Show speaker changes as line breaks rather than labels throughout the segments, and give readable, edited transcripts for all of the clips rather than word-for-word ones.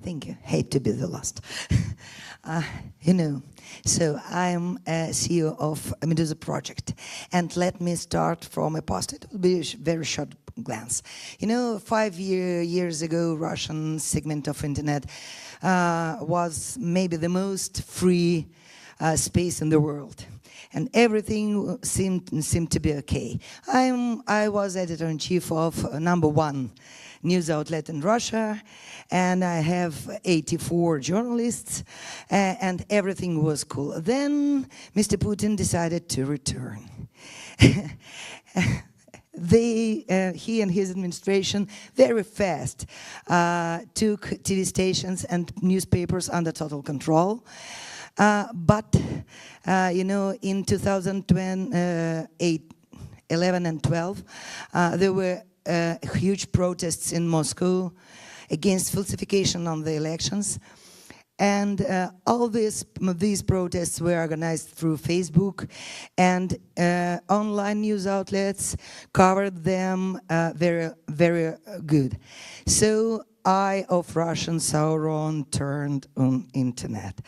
Thank you. Hate to be the last. uh, you know, so I'm a CEO of a Meduza project, and let me start from a past. It will be a very short glance. You know, 5 years ago, Russian segment of internet was maybe the most free space in the world, and everything seemed to be okay. I was editor-in-chief of #1 news outlet in Russia, and I have 84 journalists, and everything was cool. Then Mr. Putin decided to return. He and his administration very fast took TV stations and newspapers under total control. But you know, in 2008, 11 and 12, there were huge protests in Moscow against falsification on the elections, and all these protests were organized through Facebook, and online news outlets covered them very good. So eye of Russian Sauron turned on internet.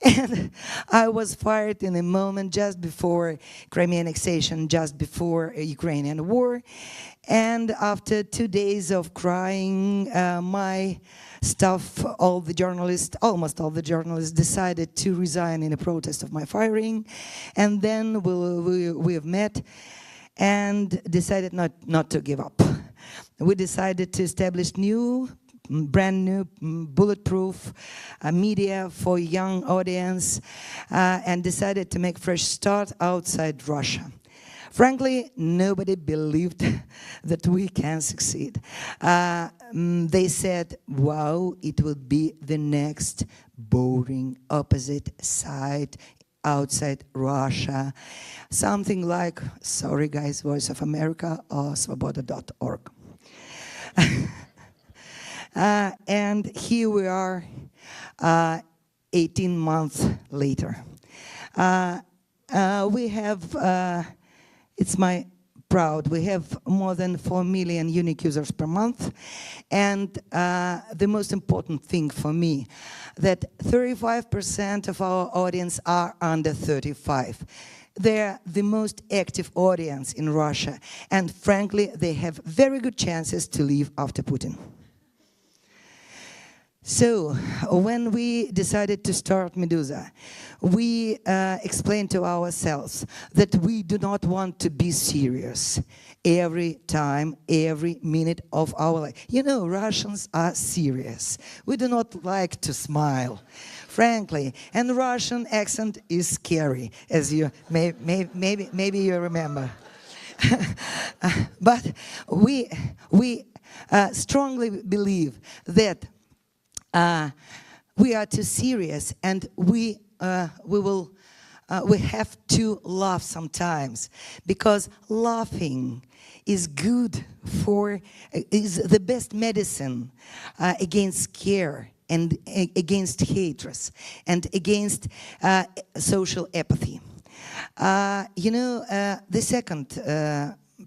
And I was fired in a moment just before Crimean annexation, just before a Ukrainian war. And after 2 days of crying, my staff, almost all the journalists decided to resign in a protest of my firing. And then we have met and decided not to give up. We decided to establish brand new bulletproof media for young audience, and decided to make fresh start outside Russia. Frankly, nobody believed that we can succeed. They said, wow, it would be the next boring opposite side outside Russia. Something like, sorry guys, Voice of America or Svoboda.org. And here we are 18 months later. We have, it's my proud, we have more than 4 million unique users per month. And the most important thing for me, that 35% of our audience are under 35. They're the most active audience in Russia. And frankly, they have very good chances to leave after Putin. So, when we decided to start Meduza, we explained to ourselves that we do not want to be serious every time, every minute of our life. You know, Russians are serious. We do not like to smile, frankly. And Russian accent is scary, as you maybe you remember. But we strongly believe that we are too serious, and we have to laugh sometimes, because laughing is good is the best medicine against scare and against hatred and against social apathy. You know, the second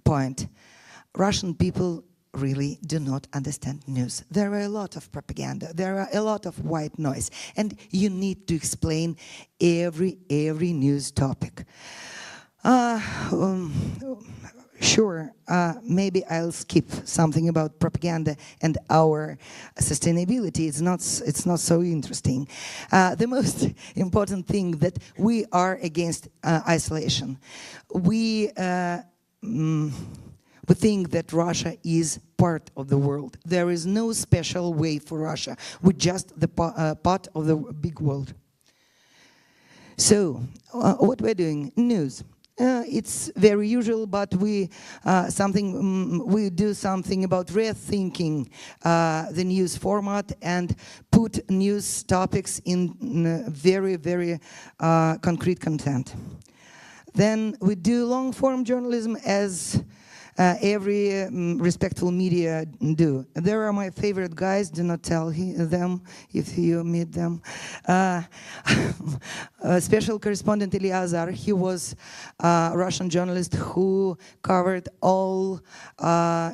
point, Russian people really do not understand news. There are a lot of propaganda, there are a lot of white noise, and you need to explain every news topic. Sure, maybe I'll skip something about propaganda and our sustainability. It's not so interesting. The most important thing that we are against isolation. We think that Russia is part of the world. There is no special way for Russia. We're just the part of the big world. So, what we're doing? News. It's very usual, but we do something about rethinking the news format and put news topics in very concrete content. Then we do long-form journalism as every respectful media do. There are my favorite guys, do not tell them if you meet them. Special correspondent Eliazar, he was a Russian journalist who covered all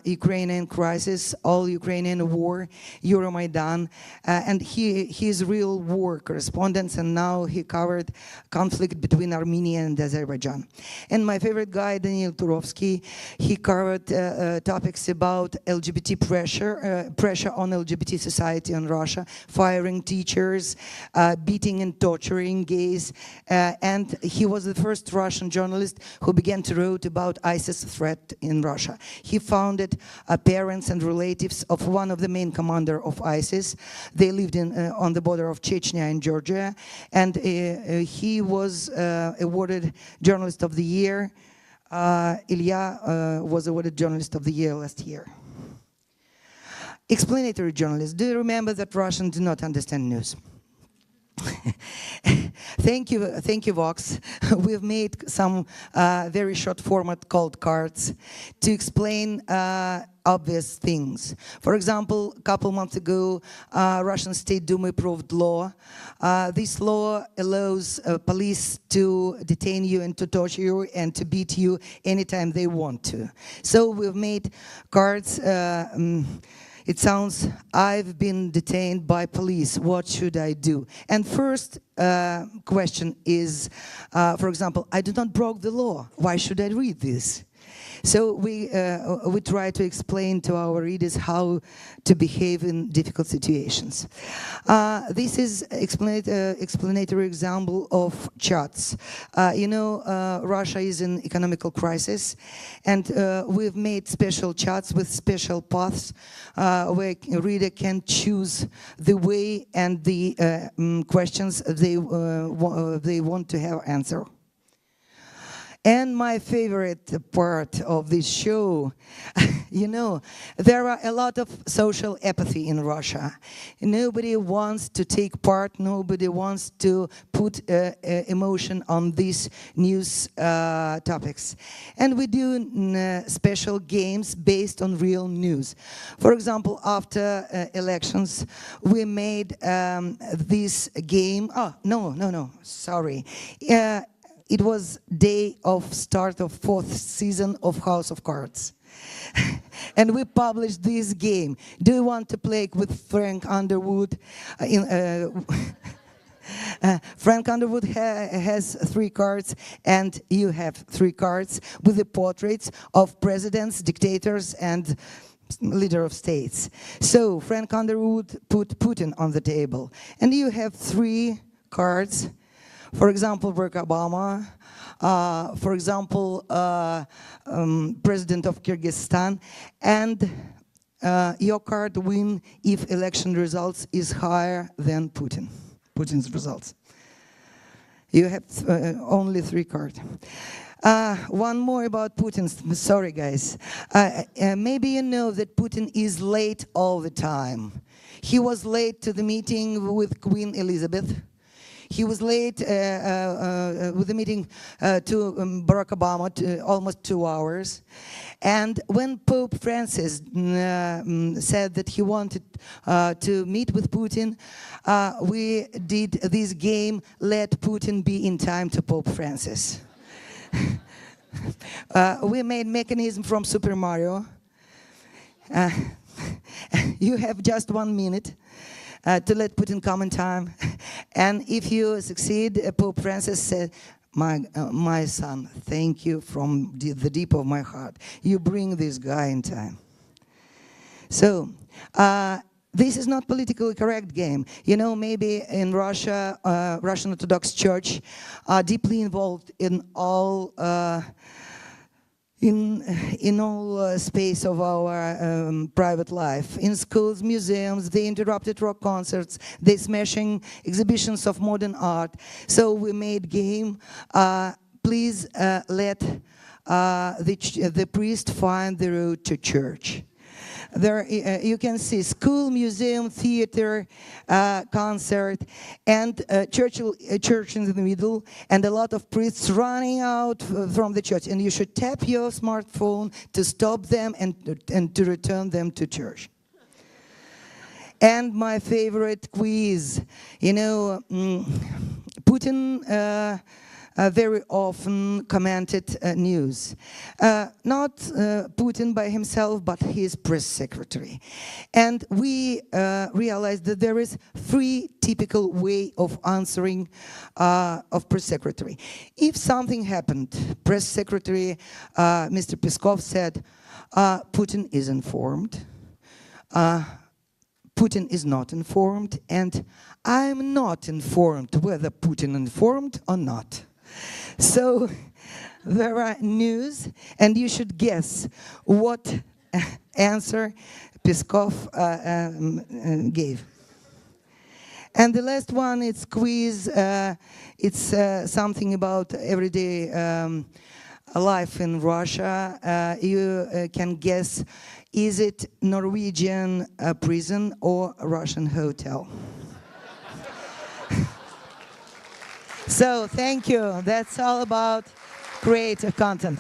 Ukrainian crisis, all Ukrainian war, Euromaidan, and he's real war correspondent, and now he covered conflict between Armenia and Azerbaijan. And my favorite guy, Daniil Turovsky, he covered topics about LGBT pressure on LGBT society in Russia, firing teachers, beating and torturing gays, and he was the first Russian journalist who began to write about ISIS threat in Russia. He founded parents and relatives of one of the main commander of ISIS. They lived on the border of Chechnya and Georgia, and he was awarded Journalist of the Year. Ilya was awarded Journalist of the Year last year. Explanatory journalists. Do you remember that Russians do not understand news? Thank you, Vox. We've made some very short format called cards to explain obvious things. For example, a couple months ago, Russian State Duma approved law. This law allows police to detain you and to torture you and to beat you anytime they want to. So we've made cards. It sounds, I've been detained by police, what should I do? And first question is, for example, I did not broke the law, why should I read this? So we try to explain to our readers how to behave in difficult situations. This is explanatory example of chats. Russia is in economical crisis, and we've made special chats with special paths where a reader can choose the way and the questions they want to have answer. And my favorite part of this show, there are a lot of social apathy in Russia. Nobody wants to take part, nobody wants to put emotion on these news topics. And we do special games based on real news. For example, after elections, we made this game, sorry. It was day of start of 4th season of House of Cards. And we published this game. Do you want to play with Frank Underwood? Frank Underwood has 3 cards, and you have 3 cards with the portraits of presidents, dictators, and leader of states. So Frank Underwood put Putin on the table. And you have 3 cards. For example, Barack Obama, for example, President of Kyrgyzstan, and your card win if election results is higher than Putin's results. You have only 3 cards. One more about Putin. Sorry, guys. Maybe you know that Putin is late all the time. He was late to the meeting with Queen Elizabeth. He was late with the meeting to Barack Obama, almost 2 hours. And when Pope Francis said that he wanted to meet with Putin, we did this game, Let Putin Be in Time to Pope Francis. We made mechanism from Super Mario. You have just 1 minute. To let Putin come in time. And if you succeed, Pope Francis said, my son, thank you from the deep of my heart. You bring this guy in time. So, this is not politically correct game. Maybe in Russia, Russian Orthodox Church are deeply involved in all space of our private life. In schools, museums, they interrupted rock concerts, they smashing exhibitions of modern art. So we made game, please let the priest find the road to church. There you can see school, museum, theater, concert, and church in the middle, and a lot of priests running out from the church. And you should tap your smartphone to stop them and to return them to church. And my favorite quiz, Putin very often commented news. Not Putin by himself, but his press secretary. And we realized that there is 3 typical way of answering of press secretary. If something happened, press secretary Mr. Peskov said, Putin is informed, Putin is not informed, and I'm not informed whether Putin informed or not. So there are news, and you should guess what answer Peskov gave. And the last one, it's quiz. It's something about everyday life in Russia. You can guess, is it Norwegian prison or Russian hotel? So thank you. That's all about creative content.